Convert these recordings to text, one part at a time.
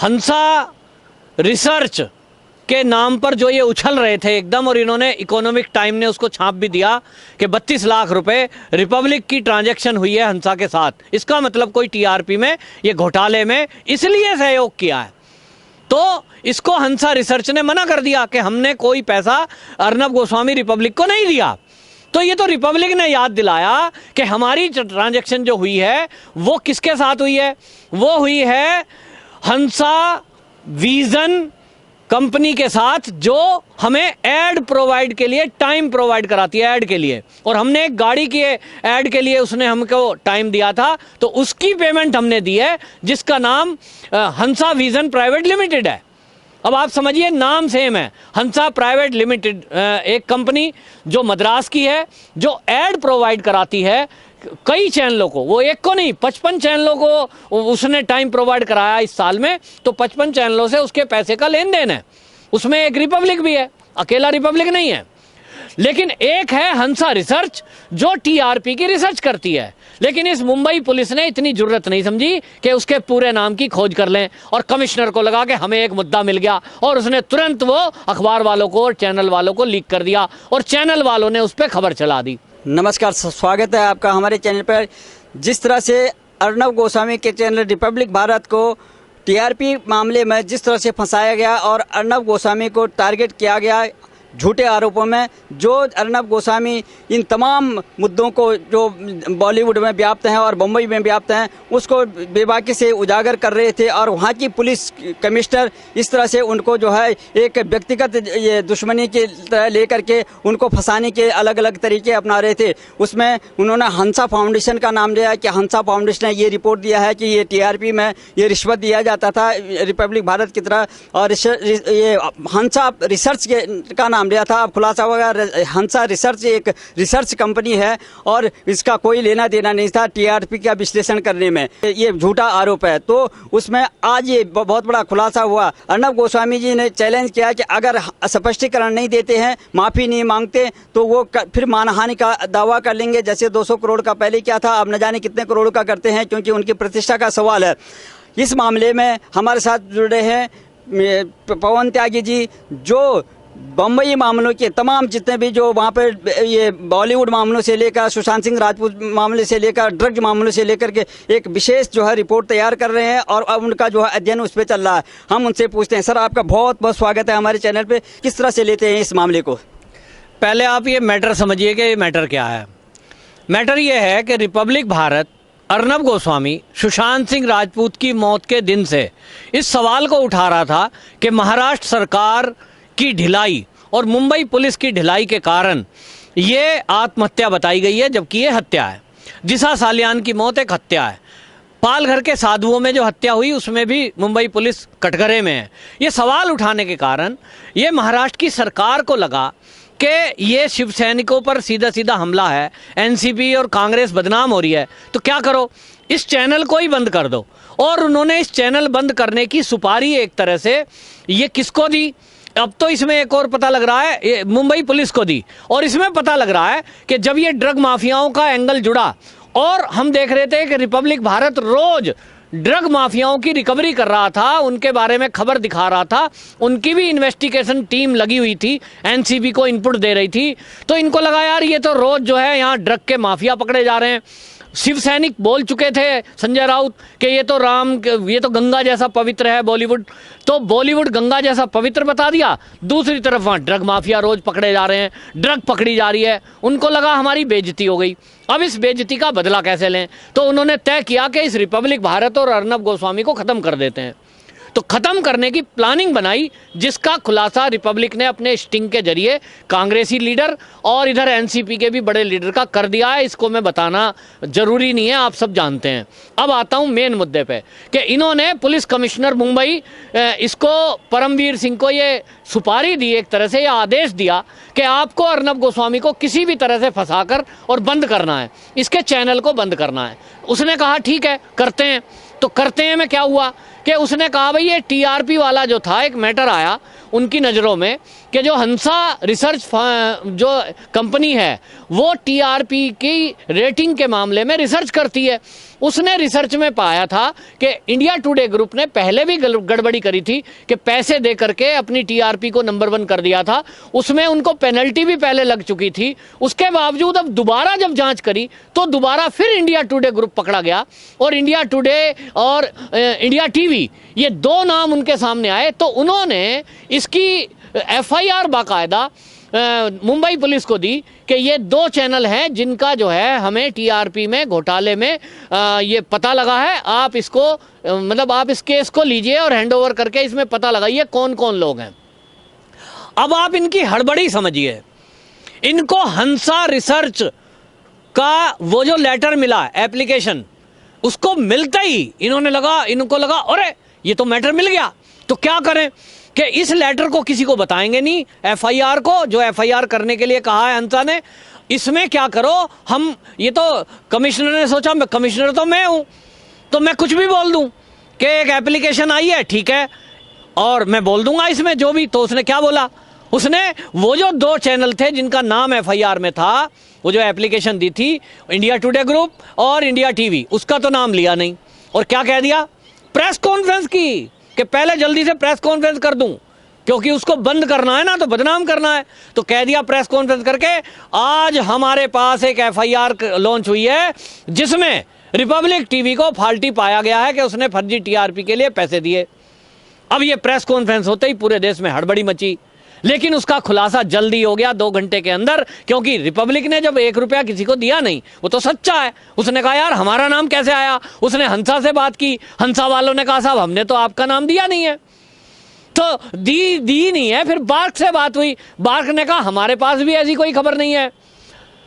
हंसा research के नाम पर जो ये उछल रहे थे एकदम, और इन्होंने इकोनॉमिक टाइम ने उसको छाप भी दिया कि 32 लाख रुपए रिपब्लिक की ट्रांजैक्शन हुई है हंसा के साथ। इसका मतलब कोई टीआरपी में, ये घोटाले में इसलिए सहयोग किया है। तो इसको हंसा रिसर्च ने मना कर दिया कि हमने कोई पैसा अर्नब गोस्वामी रिपब्लिक को नहीं दिया। तो ये तो रिपब्लिक ने याद दिलाया कि हमारी ट्रांजैक्शन जो हुई है वो किसके साथ हुई है, वो हुई है हंसा विजन कंपनी के साथ, जो हमें एड प्रोवाइड के लिए टाइम प्रोवाइड कराती है ऐड के लिए, और हमने एक गाड़ी की ऐड के लिए उसने हमको टाइम दिया था, तो उसकी पेमेंट हमने दी है, जिसका नाम हंसा विजन प्राइवेट लिमिटेड है। अब आप समझिए, नाम सेम है, हंसा प्राइवेट लिमिटेड, एक कंपनी जो मद्रास की है, जो एड प्रोवाइड कराती है कई चैनलों को, वो एक को नहीं 55 चैनलों को उसने टाइम प्रोवाइड कराया इस साल में। तो 55 चैनलों से उसके पैसे का लेन देन है, उसमें एक रिपब्लिक भी है, अकेला रिपब्लिक नहीं है। लेकिन एक है हंसा रिसर्च जो टीआरपी की रिसर्च करती है। लेकिन इस मुंबई पुलिस ने इतनी जरूरत नहीं समझी कि उसके पूरे नाम की खोज कर लें, और कमिश्नर को लगा कि हमें एक मुद्दा मिल गया, और उसने तुरंत वो अखबार वालों को और चैनल वालों को लीक कर दिया, और चैनल वालों ने उस पर खबर चला दी। नमस्कार, स्वागत है आपका हमारे चैनल पर। जिस तरह से अर्नब गोस्वामी के चैनल रिपब्लिक भारत को टीआरपी मामले में जिस तरह से फंसाया गया और अर्नब गोस्वामी को टारगेट किया गया झूठे आरोपों में, जो अर्नब गोस्वामी इन तमाम मुद्दों को जो बॉलीवुड में व्याप्त हैं और मुंबई में व्याप्त हैं उसको बेबाकी से उजागर कर रहे थे, और वहाँ की पुलिस कमिश्नर इस तरह से उनको जो है एक व्यक्तिगत ये दुश्मनी के तरह लेकर के उनको फंसाने के अलग अलग तरीके अपना रहे थे। उसमें उन्होंने हंसा फाउंडेशन का नाम लिया कि हंसा फाउंडेशन ने ये रिपोर्ट दिया है कि ये टीआरपी में ये रिश्वत दिया जाता था रिपब्लिक भारत की तरह, और ये हंसा रिसर्च का नाम लिया था। अब खुलासा होगा हंसा रिसर्च एक रिसर्च कंपनी है और इसका कोई लेना देना नहीं था टीआरपी का विश्लेषण करने में, ये झूठा आरोप है। तो उसमें आज ये बहुत बड़ा खुलासा हुआ। अर्नब गोस्वामी जी ने चैलेंज किया कि अगर स्पष्टीकरण नहीं देते हैं, माफी नहीं मांगते, तो वो फिर मानहानि का दावा कर लेंगे, जैसे 200 करोड़ का पहले क्या था, अब न जाने कितने करोड़ का करते हैं, क्योंकि उनकी प्रतिष्ठा का सवाल है। इस मामले में हमारे साथ जुड़े हैं पवन त्यागी जी, जो बम्बई मामलों के तमाम जितने भी जो वहाँ पर ये बॉलीवुड मामलों से लेकर सुशांत सिंह राजपूत मामले से लेकर ड्रग्स मामलों से लेकर के एक विशेष जो है रिपोर्ट तैयार कर रहे हैं, और अब उनका जो है अध्ययन उस पर चल रहा है। हम उनसे पूछते हैं, सर आपका बहुत बहुत स्वागत है हमारे चैनल पे। किस तरह से लेते हैं इस मामले को? पहले आप ये मैटर समझिए कि ये मैटर क्या है। मैटर ये है कि रिपब्लिक भारत अर्नब गोस्वामी सुशांत सिंह राजपूत की मौत के दिन से इस सवाल को उठा रहा था कि महाराष्ट्र सरकार की ढिलाई और मुंबई पुलिस की ढिलाई के कारण ये आत्महत्या बताई गई है, जबकि ये हत्या है। जिसा सालियान की मौत एक हत्या है। पालघर के साधुओं में जो हत्या हुई उसमें भी मुंबई पुलिस कटघरे में है। ये सवाल उठाने के कारण ये महाराष्ट्र की सरकार को लगा कि ये शिव सैनिकों पर सीधा सीधा हमला है, एनसीपी और कांग्रेस बदनाम हो रही है, तो क्या करो, इस चैनल को ही बंद कर दो। और उन्होंने इस चैनल बंद करने की सुपारी एक तरह से ये किसको दी, अब तो इसमें एक और पता लग रहा है, ये मुंबई पुलिस को दी। और इसमें पता लग रहा है कि जब ये ड्रग माफियाओं का एंगल जुड़ा, और हम देख रहे थे कि रिपब्लिक भारत रोज ड्रग माफियाओं की रिकवरी कर रहा था, उनके बारे में खबर दिखा रहा था, उनकी भी इन्वेस्टिगेशन टीम लगी हुई थी, एनसीबी को इनपुट दे रही थी। तो इनको लगा यार ये तो रोज जो है यहाँ ड्रग के माफिया पकड़े जा रहे हैं। शिव सैनिक बोल चुके थे संजय राउत कि ये तो गंगा जैसा पवित्र है बॉलीवुड, तो बॉलीवुड गंगा जैसा पवित्र बता दिया। दूसरी तरफ वहाँ ड्रग माफिया रोज पकड़े जा रहे हैं, ड्रग पकड़ी जा रही है। उनको लगा हमारी बेइज्जती हो गई, अब इस बेइज्जती का बदला कैसे लें। तो उन्होंने तय किया कि इस रिपब्लिक भारत और अर्नब गोस्वामी को ख़त्म कर देते हैं। तो ख़त्म करने की प्लानिंग बनाई, जिसका खुलासा रिपब्लिक ने अपने स्टिंग के जरिए कांग्रेसी लीडर और इधर एनसीपी के भी बड़े लीडर का कर दिया है। इसको मैं बताना जरूरी नहीं है, आप सब जानते हैं। अब आता हूं मेन मुद्दे पे कि इन्होंने पुलिस कमिश्नर मुंबई इसको परमवीर सिंह को ये सुपारी दी, एक तरह से ये आदेश दिया कि आपको अर्नब गोस्वामी को किसी भी तरह से फंसाकर और बंद करना है, इसके चैनल को बंद करना है। उसने कहा ठीक है करते हैं। तो करते हैं में क्या हुआ कि उसने कहा भाई ये टीआरपी वाला जो था, एक मैटर आया उनकी नज़रों में कि जो हंसा रिसर्च जो कंपनी है वो टीआरपी की रेटिंग के मामले में रिसर्च करती है। उसने रिसर्च में पाया था कि इंडिया टुडे ग्रुप ने पहले भी गड़बड़ी करी थी कि पैसे दे करके अपनी टीआरपी को नंबर 1 कर दिया था, उसमें उनको पेनल्टी भी पहले लग चुकी थी। उसके बावजूद अब दोबारा जब जांच करी तो दोबारा फिर इंडिया टुडे ग्रुप पकड़ा गया और इंडिया टुडे और इंडिया टीवी, ये 2 नाम उनके सामने आए। तो उन्होंने इसकी एफआईआर बाकायदा मुंबई पुलिस को दी कि ये 2 चैनल हैं जिनका जो है हमें टीआरपी में घोटाले में ये पता लगा है। आप इसको मतलब आप इस केस को लीजिए और हैंडओवर करके इसमें पता लगाइए कौन कौन लोग हैं। अब आप इनकी हड़बड़ी समझिए। इनको हंसा रिसर्च का वो जो लेटर मिला एप्लीकेशन, उसको मिलते ही इनको लगा अरे ये तो मैटर मिल गया, तो क्या करें कि इस लेटर को किसी को बताएंगे नहीं, एफआईआर को, जो एफआईआर करने के लिए कहा है हंसा ने, इसमें क्या करो हम, ये तो कमिश्नर ने सोचा, मैं कमिश्नर तो मैं हूं, तो मैं कुछ भी बोल दूं कि एक एप्लीकेशन आई है, ठीक है, और मैं बोल दूंगा इसमें जो भी। तो उसने क्या बोला, उसने वो जो 2 चैनल थे जिनका नाम एफआईआर में था, वो जो एप्लीकेशन दी थी, इंडिया टुडे ग्रुप और इंडिया टीवी, उसका तो नाम लिया नहीं और क्या कह दिया, प्रेस कॉन्फ्रेंस की कि पहले जल्दी से प्रेस कॉन्फ्रेंस कर दूं, क्योंकि उसको बंद करना है ना, तो बदनाम करना है। तो कह दिया प्रेस कॉन्फ्रेंस करके, आज हमारे पास एक एफआईआर लॉन्च हुई है जिसमें रिपब्लिक टीवी को फाल्टी पाया गया है कि उसने फर्जी टीआरपी के लिए पैसे दिए। अब ये प्रेस कॉन्फ्रेंस होते ही पूरे देश में हड़बड़ी मची, लेकिन उसका खुलासा जल्दी हो गया 2 घंटे के अंदर, क्योंकि रिपब्लिक ने जब 1 रुपया किसी को दिया नहीं, वो तो सच्चा है। उसने कहा यार हमारा नाम कैसे आया, उसने हंसा से बात की, हंसा वालों ने कहा साहब हमने तो आपका नाम दिया नहीं है, तो दी नहीं है। फिर बार्क से बात हुई, बार्क ने कहा हमारे पास भी ऐसी कोई खबर नहीं है।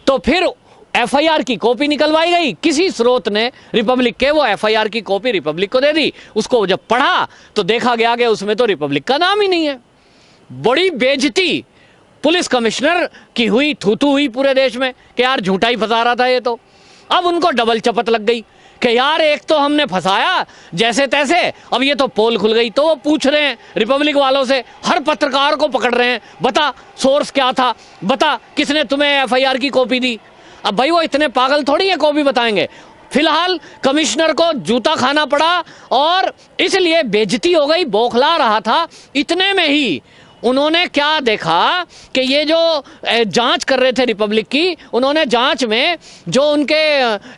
तो फिर एफआईआर की कॉपी निकलवाई गई, किसी स्रोत ने रिपब्लिक के वो एफआईआर की कॉपी रिपब्लिक को दे दी। उसको जब पढ़ा तो देखा गया कि उसमें तो रिपब्लिक का नाम ही नहीं है। बड़ी बेइज्जती पुलिस कमिश्नर की हुई, थूथू हुई पूरे देश में कि यार झूठा ही फंसा रहा था ये तो। अब उनको डबल चपत लग गई कि यार एक तो हमने फंसाया जैसे तैसे, अब ये तो पोल खुल गई। तो वो पूछ रहे हैं रिपब्लिक वालों से, हर पत्रकार को पकड़ रहे हैं, बता सोर्स क्या था, बता किसने तुम्हें एफआईआर की कॉपी दी। अब भाई वो इतने पागल थोड़ी है कॉपी बताएंगे। फिलहाल कमिश्नर को जूता खाना पड़ा और इसलिए बेइज्जती हो गई, बौखला रहा था। इतने में ही उन्होंने क्या देखा कि ये जो जांच कर रहे थे रिपब्लिक की, उन्होंने जांच में जो उनके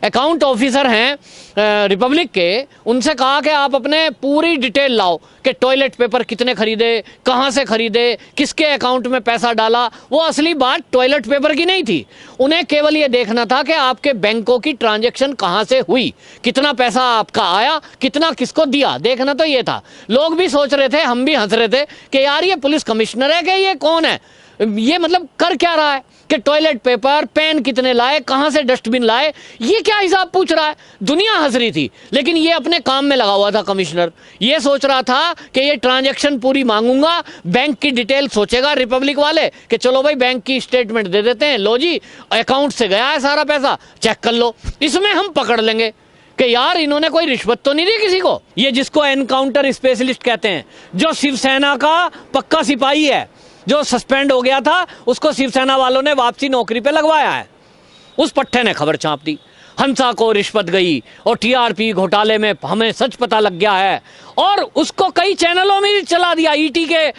अकाउंट ऑफिसर हैं रिपब्लिक के, उनसे कहा कि आप अपने पूरी डिटेल लाओ कि टॉयलेट पेपर कितने खरीदे, कहां से खरीदे, किसके अकाउंट में पैसा डाला। वो असली बात टॉयलेट पेपर की नहीं थी, उन्हें केवल ये देखना था कि आपके बैंकों की ट्रांजैक्शन कहां से हुई, कितना पैसा आपका आया, कितना किसको दिया, देखना तो ये था। लोग भी सोच रहे थे, हम भी हंस रहे थे कि यार ये पुलिस कमिश्नर है कि ये कौन है, ये मतलब कर क्या रहा है कि टॉयलेट पेपर, पेन कितने लाए, कहां से डस्टबिन लाए, ये क्या हिसाब पूछ रहा है। दुनिया हंस रही थी, लेकिन ये अपने काम में लगा हुआ था कमिश्नर। ये सोच रहा था कि ये ट्रांजैक्शन पूरी मांगूंगा, बैंक की डिटेल सोचेगा रिपब्लिक वाले कि चलो भाई बैंक की स्टेटमेंट दे देते हैं, लो जी अकाउंट से गया है सारा पैसा, चेक कर लो, इसमें हम पकड़ लेंगे कि यार इन्होंने कोई रिश्वत तो नहीं दी किसी को। ये जिसको एनकाउंटर स्पेशलिस्ट कहते हैं, जो शिवसेना का पक्का सिपाही है, जो सस्पेंड हो गया था, उसको शिवसेना वालों ने वापसी नौकरी पे लगवाया है। उस पट्टे ने खबर छाप दी, हंसा को रिश्वत गई और टीआरपी घोटाले में हमें सच पता लग गया है, और उसको कई चैनलों में चला दिया ईटी के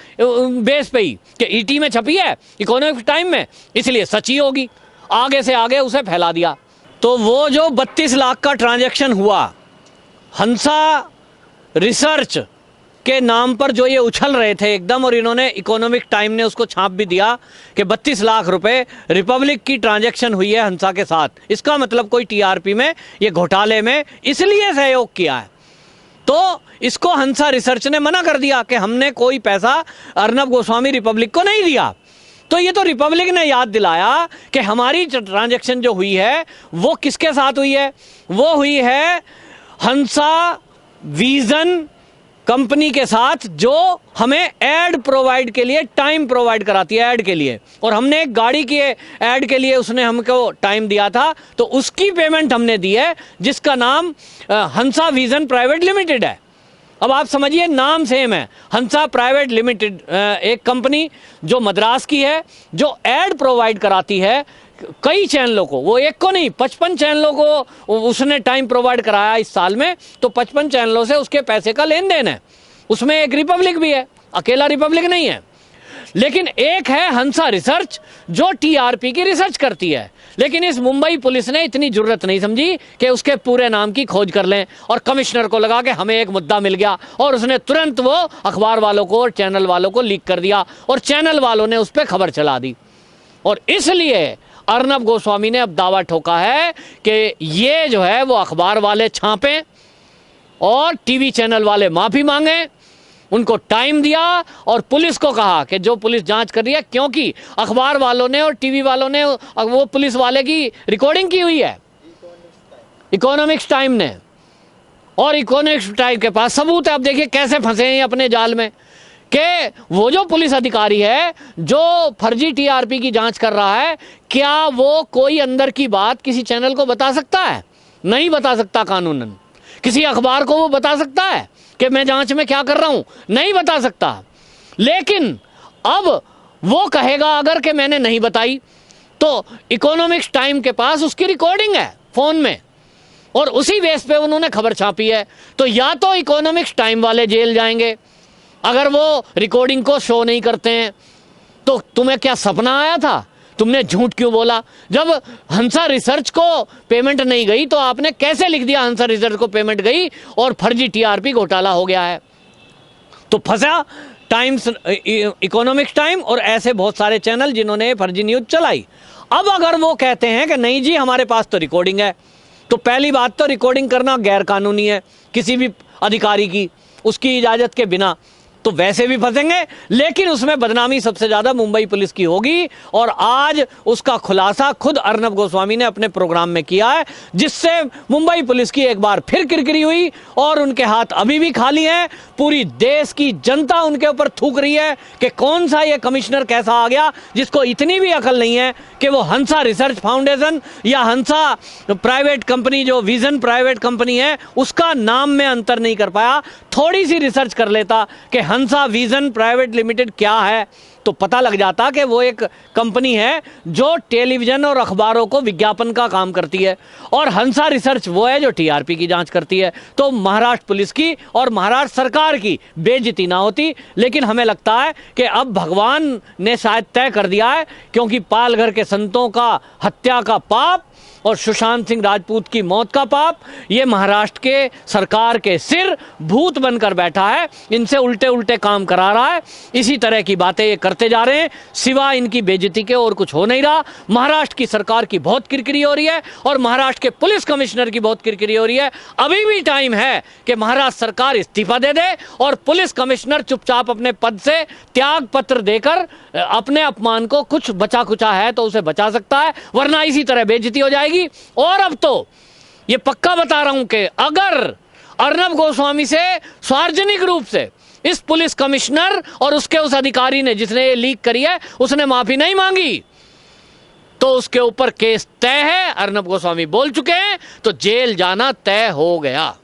बेस पे ही कि ईटी में छपी है, इकोनॉमिक टाइम में, इसलिए सच ही होगी। आगे से आगे उसे फैला दिया। तो वो जो 32 लाख का ट्रांजैक्शन हुआ, हंसा रिसर्च के नाम पर जो ये उछल रहे थे एकदम, और इन्होंने इकोनॉमिक टाइम ने उसको छाप भी दिया कि 32 लाख रुपए रिपब्लिक की ट्रांजैक्शन हुई है हंसा के साथ। इसका मतलब कोई टीआरपी में, ये घोटाले में इसलिए सहयोग किया है। तो इसको हंसा रिसर्च ने मना कर दिया कि हमने कोई पैसा अर्नब गोस्वामी रिपब्लिक को नहीं दिया। तो ये तो रिपब्लिक ने याद दिलाया कि हमारी ट्रांजैक्शन जो हुई है वो किसके साथ हुई है, वो हुई है हंसा विजन कंपनी के साथ, जो हमें ऐड प्रोवाइड के लिए टाइम प्रोवाइड कराती है ऐड के लिए, और हमने एक गाड़ी की ऐड के लिए उसने हमको टाइम दिया था, तो उसकी पेमेंट हमने दी है, जिसका नाम हंसा विजन प्राइवेट लिमिटेड है। अब आप समझिए, नाम सेम है, हंसा प्राइवेट लिमिटेड, एक कंपनी जो मद्रास की है, जो ऐड प्रोवाइड कराती है कई चैनलों को, वो एक को नहीं 55 चैनलों को उसने टाइम प्रोवाइड कराया इस साल में, तो 55 चैनलों से उसके पैसे का लेन देन है। उसमें एक रिपब्लिक भी है, अकेला रिपब्लिक नहीं है। लेकिन एक है हंसा रिसर्च जो टीआरपी की रिसर्च करती है। लेकिन इस मुंबई पुलिस ने इतनी जरूरत नहीं समझी कि उसके पूरे नाम की खोज कर लें, और कमिश्नर को लगा कि हमें एक मुद्दा मिल गया और उसने तुरंत वो अखबार वालों को और चैनल वालों को लीक कर दिया और चैनल वालों ने उस पर खबर चला दी। और इसलिए अर्नब गोस्वामी ने अब दावा ठोका है कि ये जो है वो अखबार वाले छापें और टीवी चैनल वाले माफी मांगे। उनको टाइम दिया और पुलिस को कहा कि जो पुलिस जांच कर रही है, क्योंकि अखबार वालों ने और टीवी वालों ने वो पुलिस वाले की रिकॉर्डिंग की हुई है, इकोनॉमिक्स टाइम ने, और इकोनॉमिक्स टाइम के पास सबूत है। अब देखिए कैसे फंसे हैं अपने जाल में कि वो जो पुलिस अधिकारी है जो फर्जी टीआरपी की जांच कर रहा है, क्या वो कोई अंदर की बात किसी चैनल को बता सकता है? नहीं बता सकता कानूनन। किसी अखबार को वो बता सकता है कि मैं जांच में क्या कर रहा हूं? नहीं बता सकता। लेकिन अब वो कहेगा अगर कि मैंने नहीं बताई, तो इकोनॉमिक्स टाइम के पास उसकी रिकॉर्डिंग है फोन में, और उसी बेस पे उन्होंने खबर छापी है। तो या तो इकोनॉमिक्स टाइम वाले जेल जाएंगे अगर वो रिकॉर्डिंग को शो नहीं करते हैं। तो तुम्हें क्या सपना आया था? तुमने झूठ क्यों बोला? जब हंसा रिसर्च को पेमेंट नहीं गई तो आपने कैसे लिख दिया हंसा रिसर्च को पेमेंट गई और फर्जी टीआरपी घोटाला हो गया है? तो फंसा टाइम्स, इकोनॉमिक्स टाइम और ऐसे बहुत सारे चैनल जिन्होंने फर्जी न्यूज चलाई। अब अगर वो कहते हैं कि नहीं जी हमारे पास तो रिकॉर्डिंग है, तो पहली बात तो रिकॉर्डिंग करना गैर कानूनी है किसी भी अधिकारी की, उसकी इजाजत के बिना, तो वैसे भी फंसेंगे। लेकिन उसमें बदनामी सबसे ज्यादा मुंबई पुलिस की होगी, और आज उसका खुलासा खुद अर्नब गोस्वामी ने अपने प्रोग्राम में किया है, जिससे मुंबई पुलिस की एक बार फिर किरकिरी हुई और उनके हाथ अभी भी खाली हैं। पूरी देश की जनता उनके ऊपर थूक रही है कि कौन सा ये कमिश्नर कैसा आ गया जिसको इतनी भी अकल नहीं है कि वो हंसा रिसर्च फाउंडेशन या हंसा प्राइवेट कंपनी जो विजन प्राइवेट कंपनी है उसका नाम में अंतर नहीं कर पाया। थोड़ी सी रिसर्च कर लेता कि हंसा विजन प्राइवेट लिमिटेड क्या है, तो पता लग जाता कि वो एक कंपनी है जो टेलीविजन और अखबारों को विज्ञापन का काम करती है, और हंसा रिसर्च वो है जो टीआरपी की जांच करती है। तो महाराष्ट्र पुलिस की और महाराष्ट्र सरकार की बेइज्जती ना होती। लेकिन हमें लगता है कि अब भगवान ने शायद तय कर दिया है, क्योंकि पालघर के संतों का हत्या का पाप और सुशांत सिंह राजपूत की मौत का पाप ये महाराष्ट्र के सरकार के सिर भूत बनकर बैठा है, इनसे उल्टे उल्टे काम करा रहा है। इसी तरह की बातें ये करते जा रहे हैं, सिवा इनकी बेइज्जती के और कुछ हो नहीं रहा। महाराष्ट्र की सरकार की बहुत किरकिरी हो रही है और महाराष्ट्र के पुलिस कमिश्नर की बहुत किरकिरी हो रही है। अभी भी टाइम है कि महाराष्ट्र सरकार इस्तीफा दे दे और पुलिस कमिश्नर चुपचाप अपने पद से त्याग पत्र देकर अपने अपमान को कुछ बचा कुचा है तो उसे बचा सकता है, वरना इसी तरह बेइज्जती हो जाएगी। और अब तो ये पक्का बता रहा हूं कि अगर अर्नब गोस्वामी से सार्वजनिक रूप से इस पुलिस कमिश्नर और उसके उस अधिकारी ने जिसने ये लीक करी है उसने माफी नहीं मांगी, तो उसके ऊपर केस तय है। अर्नब गोस्वामी बोल चुके हैं, तो जेल जाना तय हो गया।